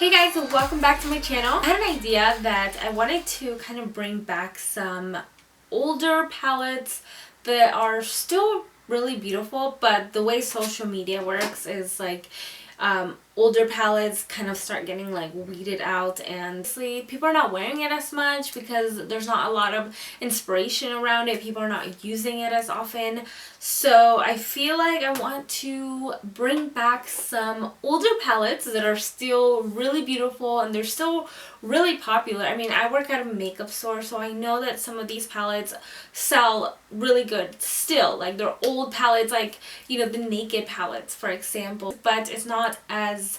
Hey guys, welcome back to my channel. I had an idea that I wanted to kind of bring back some older palettes that are still really beautiful, but the way social media works is like older palettes kind of start getting like weeded out, and people are not wearing it as much because there's not a lot of inspiration around it. People are not using it as often. So I feel like I want to bring back some older palettes that are still really beautiful and they're still really popular. I mean, I work at a makeup store, so I know that some of these palettes sell really good still. Like they're old palettes, like, you know, the Naked palettes, for example, but it's not as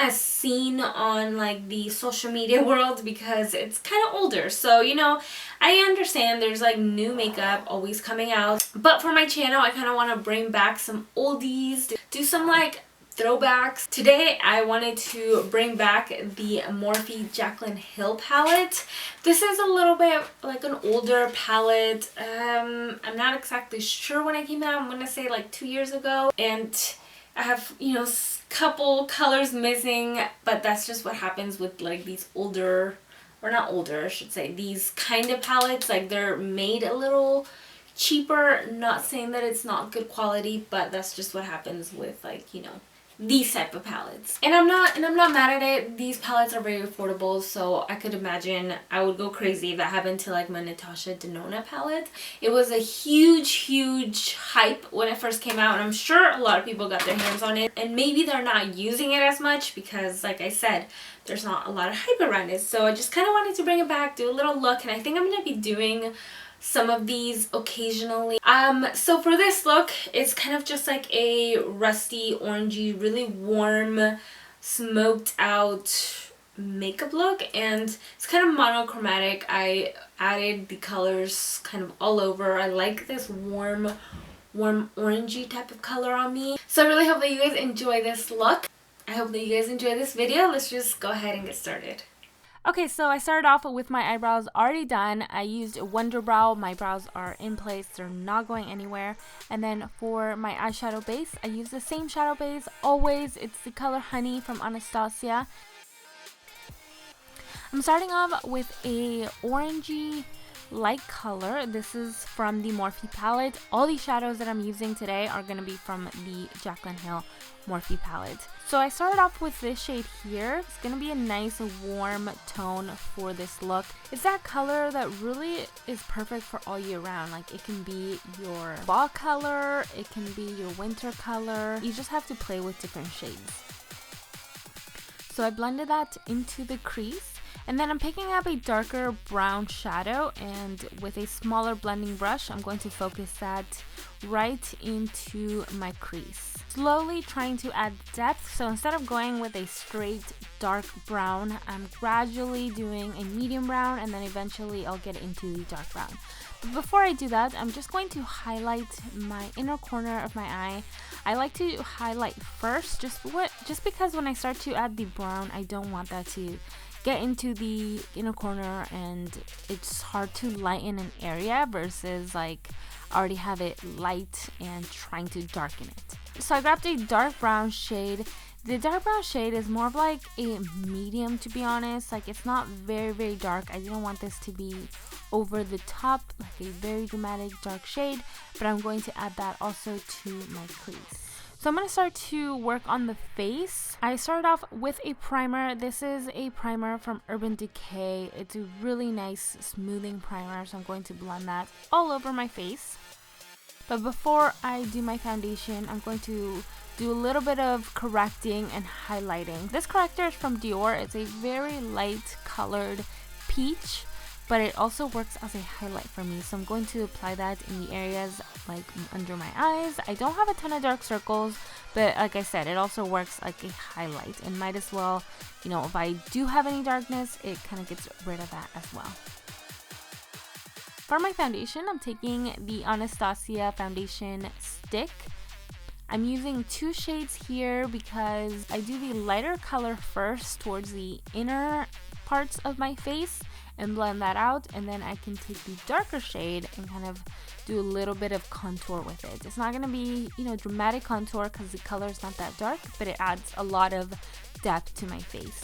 seen on like the social media world because it's kind of older. So, you know, I understand there's like new makeup always coming out, but for my channel I kind of want to bring back some oldies, do some like throwbacks. Today I wanted to bring back the Morphe Jaclyn Hill palette. This is a little bit like an older palette. I'm not exactly sure when it came out. I'm gonna say like 2 years ago, and I have, you know, couple colors missing, but that's just what happens with like these older, or not older, I should say, these kind of palettes. Like they're made a little cheaper. Not saying that it's not good quality, but that's just what happens with, like, you know, these type of palettes. And I'm not mad at it. These palettes are very affordable, so I could imagine I would go crazy if that happened to like my Natasha Denona palette. It was a huge hype when it first came out, and I'm sure a lot of people got their hands on it, and maybe they're not using it as much because, like I said, there's not a lot of hype around it. So I just kind of wanted to bring it back, do a little look, and I think I'm gonna be doing some of these occasionally. So for this look, it's kind of just like a rusty, orangey, really warm, smoked out makeup look, and it's kind of monochromatic. I added the colors kind of all over. I like this warm orangey type of color on me. So I really hope that you guys enjoy this look. I hope that you guys enjoy this video. Let's just go ahead and get started. Okay, so I started off with my eyebrows already done. I used Wonder Brow. My brows are in place. They're not going anywhere. And then for my eyeshadow base, I use the same shadow base always. It's the color Honey from Anastasia. I'm starting off with a orangey light color. This is from the Morphe palette. All these shadows that I'm using today are going to be from the Jaclyn Hill Morphe palette. So I started off with this shade here. It's going to be a nice warm tone for this look. It's that color that really is perfect for all year round. Like it can be your fall color, it can be your winter color. You just have to play with different shades. So I blended that into the crease. And then I'm picking up a darker brown shadow, and with a smaller blending brush, I'm going to focus that right into my crease. Slowly trying to add depth, so instead of going with a straight dark brown, I'm gradually doing a medium brown, and then eventually I'll get into the dark brown. But before I do that, I'm just going to highlight my inner corner of my eye. I like to highlight first, just because when I start to add the brown, I don't want that to get into the inner corner and it's hard to lighten an area versus like I already have it light and trying to darken it. So I grabbed a dark brown shade. The dark brown shade is more of like a medium, to be honest. Like it's not very dark. I didn't want this to be over the top, like a very dramatic dark shade, but I'm going to add that also to my crease. So I'm going to start to work on the face. I started off with a primer. This is a primer from Urban Decay. It's a really nice smoothing primer, so I'm going to blend that all over my face. But before I do my foundation, I'm going to do a little bit of correcting and highlighting. This corrector is from Dior. It's a very light colored peach, but it also works as a highlight for me. So I'm going to apply that in the areas like under my eyes. I don't have a ton of dark circles, but like I said, it also works like a highlight, and might as well, you know, if I do have any darkness, it kind of gets rid of that as well. For my foundation, I'm taking the Anastasia foundation stick. I'm using 2 shades here because I do the lighter color first towards the inner parts of my face and blend that out, and then I can take the darker shade and kind of do a little bit of contour with it. It's not going to be, you know, dramatic contour because the color is not that dark, but it adds a lot of depth to my face.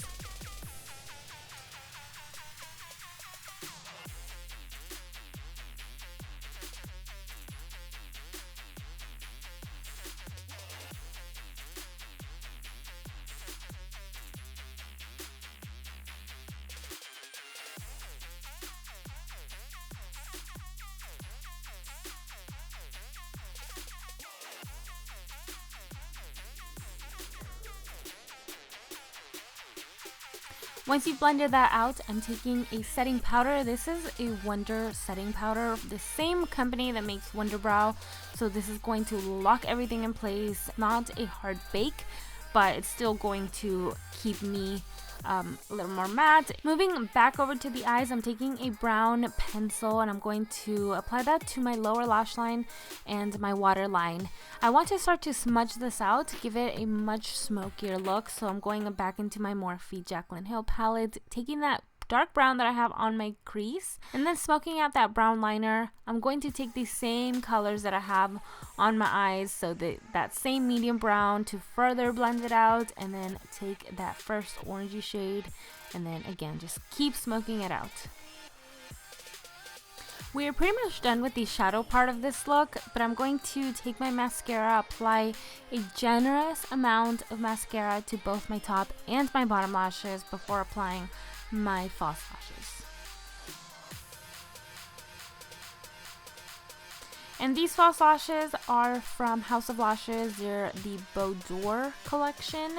Once you've blended that out, I'm taking a setting powder. This is a Wonder setting powder, the same company that makes Wonder Brow. So this is going to lock everything in place. Not a hard bake, but it's still going to keep me a little more matte. Moving back over to the eyes, I'm taking a brown pencil and I'm going to apply that to my lower lash line and my waterline. I want to start to smudge this out, give it a much smokier look, so I'm going back into my Morphe Jaclyn Hill palette, taking that dark brown that I have on my crease and then smoking out that brown liner. I'm going to take these same colors that I have on my eyes, so that same medium brown, to further blend it out, and then take that first orangey shade and then again just keep smoking it out. We are pretty much done with the shadow part of this look, but I'm going to take my mascara, apply a generous amount of mascara to both my top and my bottom lashes before applying my false lashes. And these false lashes are from House of Lashes. They're the Boudoir collection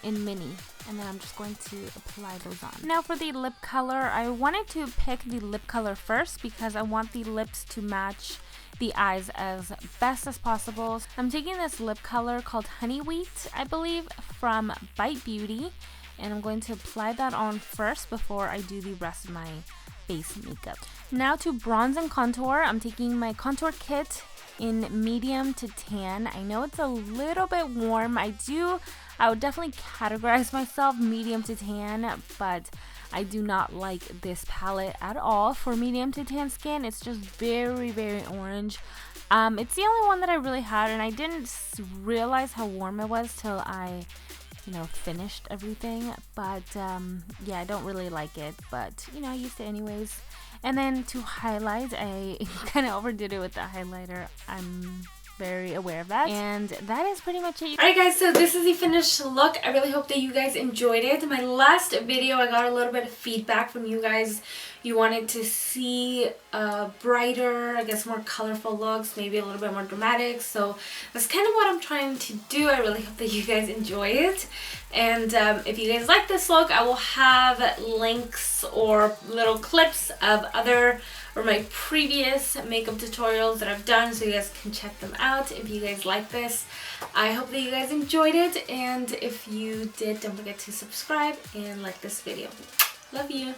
in mini. And then I'm just going to apply those on. Now for the lip color, I wanted to pick the lip color first because I want the lips to match the eyes as best as possible. I'm taking this lip color called Honey Wheat, I believe, from Bite Beauty. And I'm going to apply that on first before I do the rest of my base makeup. Now to bronze and contour, I'm taking my contour kit in medium to tan. I know it's a little bit warm. I would definitely categorize myself medium to tan, but I do not like this palette at all for medium to tan skin. It's just very, very orange. It's the only one that I really had, and I didn't realize how warm it was till I finished everything. But yeah, I don't really like it, but I used it anyways. And then to highlight, I kind of overdid it with the highlighter. I'm very aware of that. And that is pretty much it. Alright guys, so this is the finished look. I really hope that you guys enjoyed it. My last video, I got a little bit of feedback from you guys. You wanted to see brighter, I guess more colorful looks, maybe a little bit more dramatic. So that's kind of what I'm trying to do. I really hope that you guys enjoy it. And if you guys like this look, I will have links or little clips of my previous makeup tutorials that I've done, so you guys can check them out if you guys like this. I hope that you guys enjoyed it, and if you did, don't forget to subscribe and like this video. Love you.